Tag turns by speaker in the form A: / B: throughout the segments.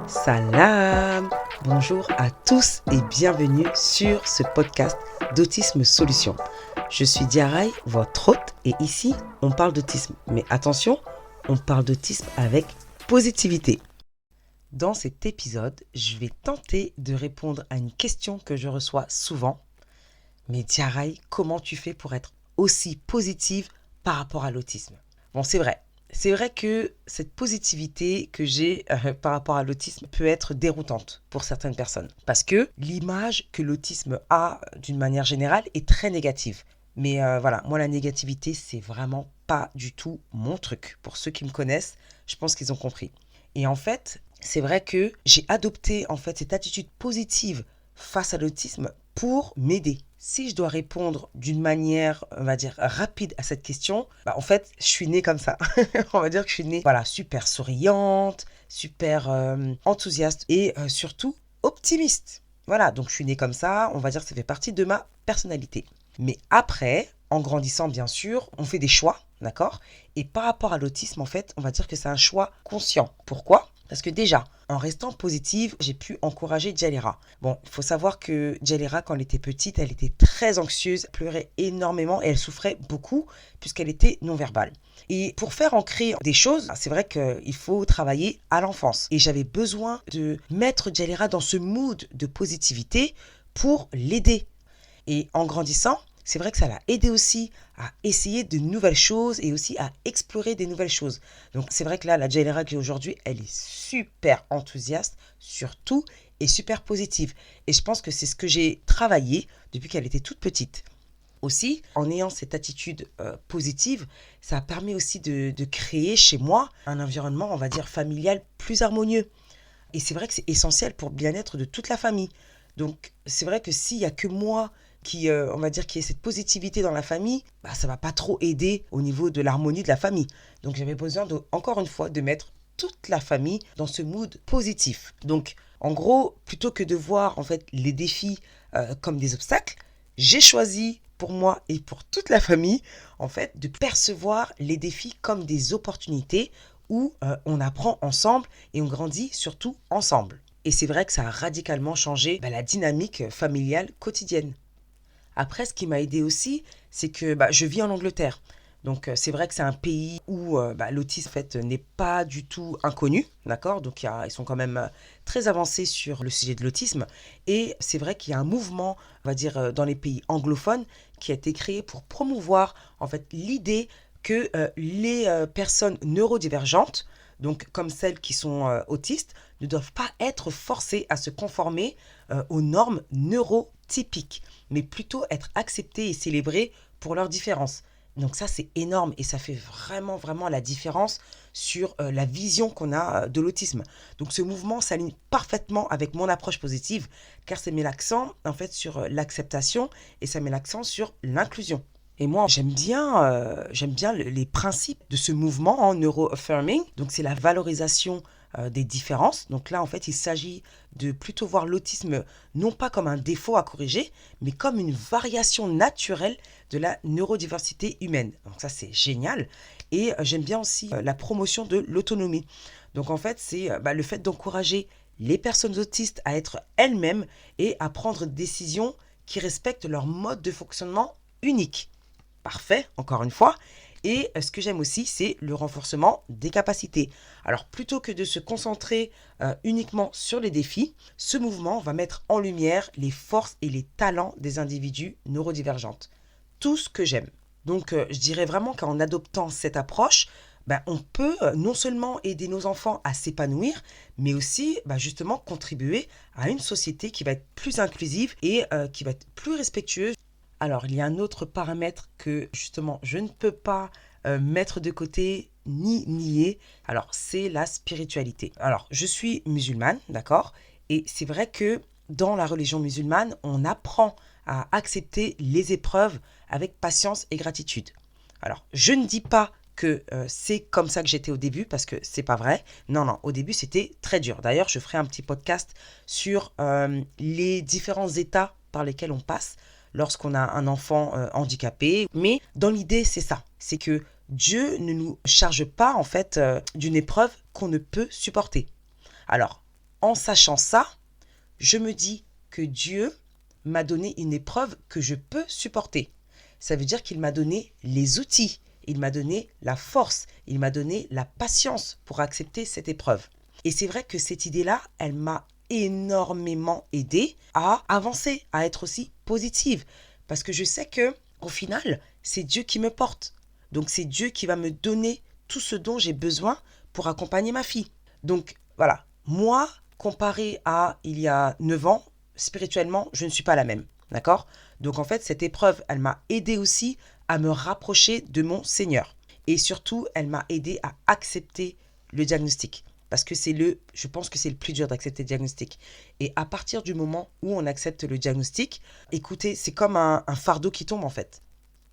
A: Salam! Bonjour à tous et bienvenue sur ce podcast d'Autisme Solution. Je suis Diaraï, votre hôte, et ici, on parle d'autisme. Mais attention, on parle d'autisme avec positivité. Dans cet épisode, je vais tenter de répondre à une question que je reçois souvent. Mais Diaraï, comment tu fais pour être aussi positive par rapport à l'autisme? Bon, c'est vrai. C'est vrai que cette positivité que j'ai par rapport à l'autisme peut être déroutante pour certaines personnes. Parce que l'image que l'autisme a d'une manière générale est très négative. Mais voilà, moi la négativité, c'est vraiment pas du tout mon truc. Pour ceux qui me connaissent, je pense qu'ils ont compris. Et en fait, c'est vrai que j'ai adopté en fait cette attitude positive face à l'autisme pour m'aider. Si je dois répondre d'une manière, on va dire, rapide à cette question, en fait, je suis née comme ça. On va dire que je suis née, voilà, super souriante, super enthousiaste et surtout optimiste. Voilà, donc je suis née comme ça, on va dire que ça fait partie de ma personnalité. Mais après, en grandissant, bien sûr, on fait des choix, d'accord? Et par rapport à l'autisme, en fait, on va dire que c'est un choix conscient. Pourquoi? Parce que déjà, en restant positive, j'ai pu encourager Djalira. Bon, il faut savoir que Djalira, quand elle était petite, elle était très anxieuse, elle pleurait énormément et elle souffrait beaucoup puisqu'elle était non-verbale. Et pour faire ancrer des choses, c'est vrai qu'il faut travailler à l'enfance. Et j'avais besoin de mettre Djalira dans ce mood de positivité pour l'aider. Et en grandissant, c'est vrai que ça l'a aidé aussi à essayer de nouvelles choses et aussi à explorer des nouvelles choses. Donc c'est vrai que là, la Djalira qui est aujourd'hui, elle est super enthousiaste sur tout et super positive. Et je pense que c'est ce que j'ai travaillé depuis qu'elle était toute petite. Aussi, en ayant cette attitude positive, ça permet aussi de créer chez moi un environnement, on va dire, familial plus harmonieux. Et c'est vrai que c'est essentiel pour le bien-être de toute la famille. Donc c'est vrai que s'il n'y a que moi qui, on va dire, qui ait cette positivité dans la famille, ça va pas trop aider au niveau de l'harmonie de la famille. Donc j'avais besoin, encore une fois, de mettre toute la famille dans ce mood positif. Donc en gros, plutôt que de voir en fait les défis comme des obstacles, j'ai choisi pour moi et pour toute la famille, en fait, de percevoir les défis comme des opportunités où on apprend ensemble et on grandit surtout ensemble. Et c'est vrai que ça a radicalement changé la dynamique familiale quotidienne. Après, ce qui m'a aidé aussi, c'est que je vis en Angleterre. Donc, c'est vrai que c'est un pays où l'autisme en fait, n'est pas du tout inconnu, d'accord? Donc, ils sont quand même très avancés sur le sujet de l'autisme. Et c'est vrai qu'il y a un mouvement, on va dire, dans les pays anglophones qui a été créé pour promouvoir en fait l'idée que les personnes neurodivergentes, donc comme celles qui sont autistes, ne doivent pas être forcées à se conformer aux normes neurotypiques, mais plutôt être acceptées et célébrées pour leurs différences. Donc ça, c'est énorme et ça fait vraiment, vraiment la différence sur la vision qu'on a de l'autisme. Donc ce mouvement s'aligne parfaitement avec mon approche positive car ça met l'accent en fait sur l'acceptation et ça met l'accent sur l'inclusion. Et moi, j'aime bien les principes de ce mouvement en neuroaffirming. Donc, c'est la valorisation des différences. Donc là, en fait, il s'agit de plutôt voir l'autisme non pas comme un défaut à corriger, mais comme une variation naturelle de la neurodiversité humaine. Donc ça, c'est génial. Et j'aime bien aussi la promotion de l'autonomie. Donc en fait, c'est le fait d'encourager les personnes autistes à être elles-mêmes et à prendre des décisions qui respectent leur mode de fonctionnement unique. Parfait, encore une fois. Et ce que j'aime aussi, c'est le renforcement des capacités. Alors, plutôt que de se concentrer uniquement sur les défis, ce mouvement va mettre en lumière les forces et les talents des individus neurodivergentes. Tout ce que j'aime. Donc, je dirais vraiment qu'en adoptant cette approche, on peut non seulement aider nos enfants à s'épanouir, mais aussi justement contribuer à une société qui va être plus inclusive et qui va être plus respectueuse. Alors, il y a un autre paramètre que justement je ne peux pas mettre de côté ni nier. Alors, c'est la spiritualité. Alors, je suis musulmane, d'accord? Et c'est vrai que dans la religion musulmane, on apprend à accepter les épreuves avec patience et gratitude. Alors, je ne dis pas que c'est comme ça que j'étais au début, parce que c'est pas vrai. Non, non, au début, c'était très dur. D'ailleurs, je ferai un petit podcast sur les différents états par lesquels on passe lorsqu'on a un enfant handicapé. Mais dans l'idée, c'est ça. C'est que Dieu ne nous charge pas, en fait, d'une épreuve qu'on ne peut supporter. Alors, en sachant ça, je me dis que Dieu m'a donné une épreuve que je peux supporter. Ça veut dire qu'il m'a donné les outils, il m'a donné la force, il m'a donné la patience pour accepter cette épreuve. Et c'est vrai que cette idée-là, elle m'a énormément aidée à avancer, à être aussi positive. Parce que je sais que, au final, c'est Dieu qui me porte. Donc c'est Dieu qui va me donner tout ce dont j'ai besoin pour accompagner ma fille. Donc voilà, moi, comparé à il y a 9 ans, spirituellement, je ne suis pas la même. D'accord? Donc en fait, cette épreuve, elle m'a aidé aussi à me rapprocher de mon Seigneur. Et surtout, elle m'a aidé à accepter le diagnostic. Parce que je pense que c'est le plus dur d'accepter le diagnostic. Et à partir du moment où on accepte le diagnostic, écoutez, c'est comme un fardeau qui tombe en fait.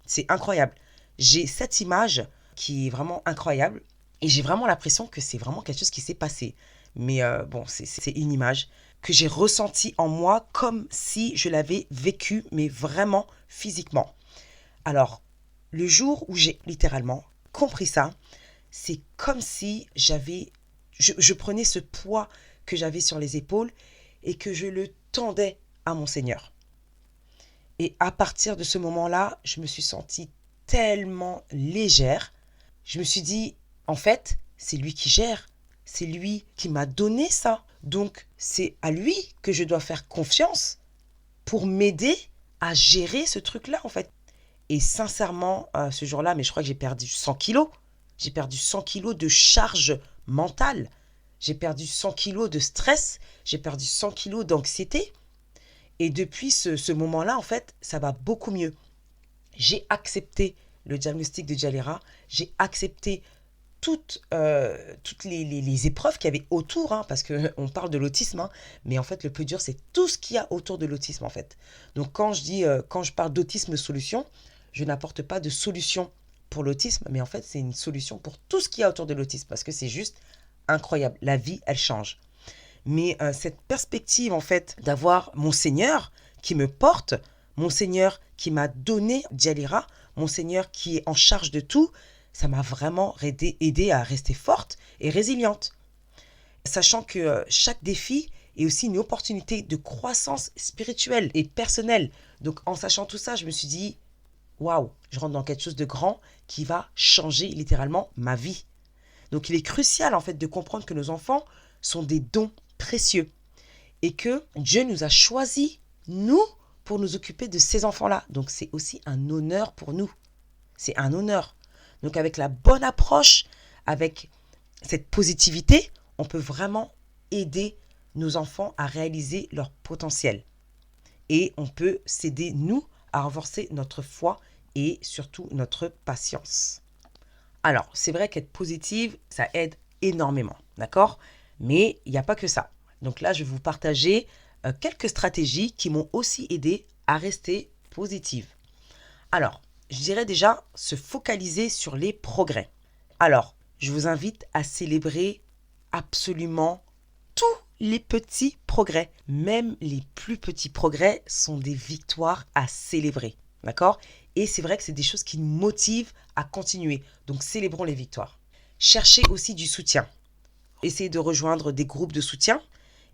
A: C'est incroyable. J'ai cette image qui est vraiment incroyable. Et j'ai vraiment l'impression que c'est vraiment quelque chose qui s'est passé. Mais bon, c'est une image que j'ai ressentie en moi comme si je l'avais vécue, mais vraiment physiquement. Alors, le jour où j'ai littéralement compris ça, c'est comme si je prenais ce poids que j'avais sur les épaules et que je le tendais à mon Seigneur. Et à partir de ce moment-là, je me suis sentie tellement légère. Je me suis dit, en fait, c'est lui qui gère. C'est lui qui m'a donné ça. Donc, c'est à lui que je dois faire confiance pour m'aider à gérer ce truc-là, en fait. Et sincèrement, ce jour-là, mais je crois que j'ai perdu 100 kilos. J'ai perdu 100 kilos de charge mentale. J'ai perdu 100 kilos de stress. J'ai perdu 100 kilos d'anxiété. Et depuis ce moment-là, en fait, ça va beaucoup mieux. J'ai accepté le diagnostic de Jalera. J'ai accepté toutes les épreuves qu'il y avait autour, parce qu'on parle de l'autisme, mais en fait, le plus dur, c'est tout ce qu'il y a autour de l'autisme, en fait. Donc, quand je parle d'autisme solution, je n'apporte pas de solution pour l'autisme, mais en fait, c'est une solution pour tout ce qu'il y a autour de l'autisme, parce que c'est juste incroyable. La vie, elle change. Mais cette perspective, en fait, d'avoir mon Seigneur qui me porte, mon Seigneur qui m'a donné Jalera, mon Seigneur qui est en charge de tout, ça m'a vraiment aidé à rester forte et résiliente. Sachant que chaque défi est aussi une opportunité de croissance spirituelle et personnelle. Donc en sachant tout ça, je me suis dit, waouh, je rentre dans quelque chose de grand qui va changer littéralement ma vie. Donc il est crucial en fait de comprendre que nos enfants sont des dons précieux et que Dieu nous a choisis, nous, pour nous occuper de ces enfants-là. Donc c'est aussi un honneur pour nous. C'est un honneur. Donc avec la bonne approche, avec cette positivité, on peut vraiment aider nos enfants à réaliser leur potentiel. Et on peut s'aider, nous, à renforcer notre foi et surtout notre patience. Alors, c'est vrai qu'être positive, ça aide énormément, d'accord? Mais il n'y a pas que ça. Donc là, je vais vous partager quelques stratégies qui m'ont aussi aidé à rester positive. Alors, je dirais déjà se focaliser sur les progrès. Alors, je vous invite à célébrer absolument tous les petits progrès. Même les plus petits progrès sont des victoires à célébrer. D'accord? Et c'est vrai que c'est des choses qui nous motivent à continuer. Donc, célébrons les victoires. Cherchez aussi du soutien. Essayez de rejoindre des groupes de soutien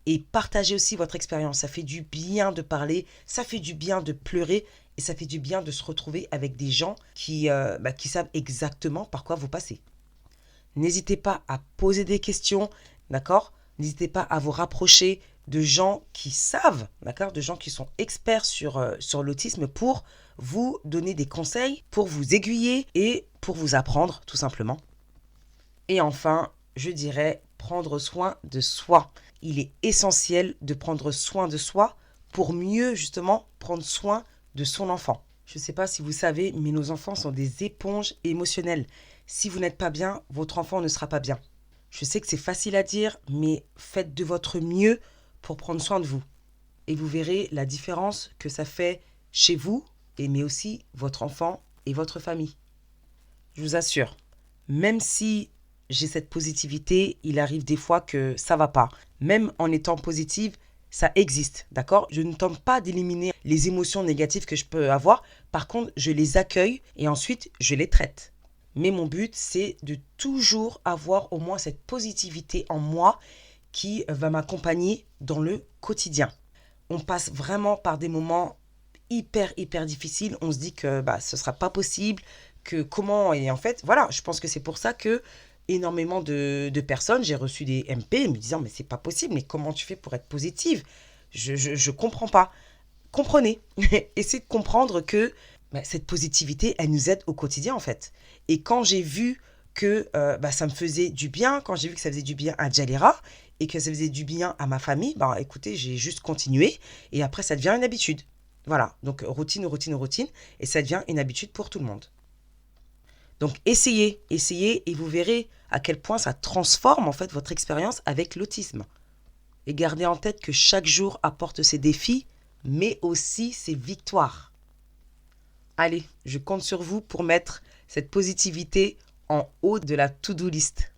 A: et partagez aussi votre expérience. Ça fait du bien de parler, ça fait du bien de pleurer et ça fait du bien de se retrouver avec des gens qui savent exactement par quoi vous passez. N'hésitez pas à poser des questions, d'accord? N'hésitez pas à vous rapprocher de gens qui savent, d'accord? De gens qui sont experts sur l'autisme pour vous donner des conseils, pour vous aiguiller et pour vous apprendre tout simplement. Et enfin, je dirais prendre soin de soi. Il est essentiel de prendre soin de soi pour mieux justement prendre soin de son enfant. Je ne sais pas si vous savez, mais nos enfants sont des éponges émotionnelles. Si vous n'êtes pas bien, votre enfant ne sera pas bien. Je sais que c'est facile à dire, mais faites de votre mieux pour prendre soin de vous. Et vous verrez la différence que ça fait chez vous, mais aussi votre enfant et votre famille. Je vous assure, même si j'ai cette positivité, il arrive des fois que ça va pas. Même en étant positive, ça existe, d'accord? Je ne tente pas d'éliminer les émotions négatives que je peux avoir. Par contre, je les accueille et ensuite, je les traite. Mais mon but, c'est de toujours avoir au moins cette positivité en moi qui va m'accompagner dans le quotidien. On passe vraiment par des moments hyper difficiles. On se dit que ce ne sera pas possible, que comment... Et en fait, voilà, je pense que c'est pour ça que énormément de personnes, j'ai reçu des MP me disant « Mais c'est pas possible, mais comment tu fais pour être positive ? Je comprends pas. » Comprenez. Essayez de comprendre que cette positivité, elle nous aide au quotidien en fait. Et quand j'ai vu que ça me faisait du bien, quand j'ai vu que ça faisait du bien à Djalira et que ça faisait du bien à ma famille, écoutez, j'ai juste continué et après ça devient une habitude. Voilà, donc routine, et ça devient une habitude pour tout le monde. Donc essayez et vous verrez à quel point ça transforme en fait votre expérience avec l'autisme. Et gardez en tête que chaque jour apporte ses défis, mais aussi ses victoires. Allez, je compte sur vous pour mettre cette positivité en haut de la to-do list.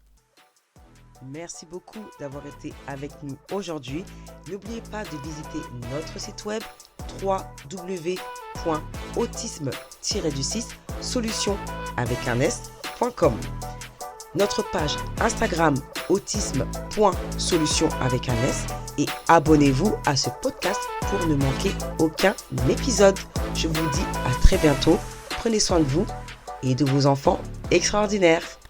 A: Merci beaucoup d'avoir été avec nous aujourd'hui. N'oubliez pas de visiter notre site web www.autisme-solution.com, notre page Instagram autisme.solution et abonnez-vous à ce podcast pour ne manquer aucun épisode. Je vous dis à très bientôt. Prenez soin de vous et de vos enfants extraordinaires.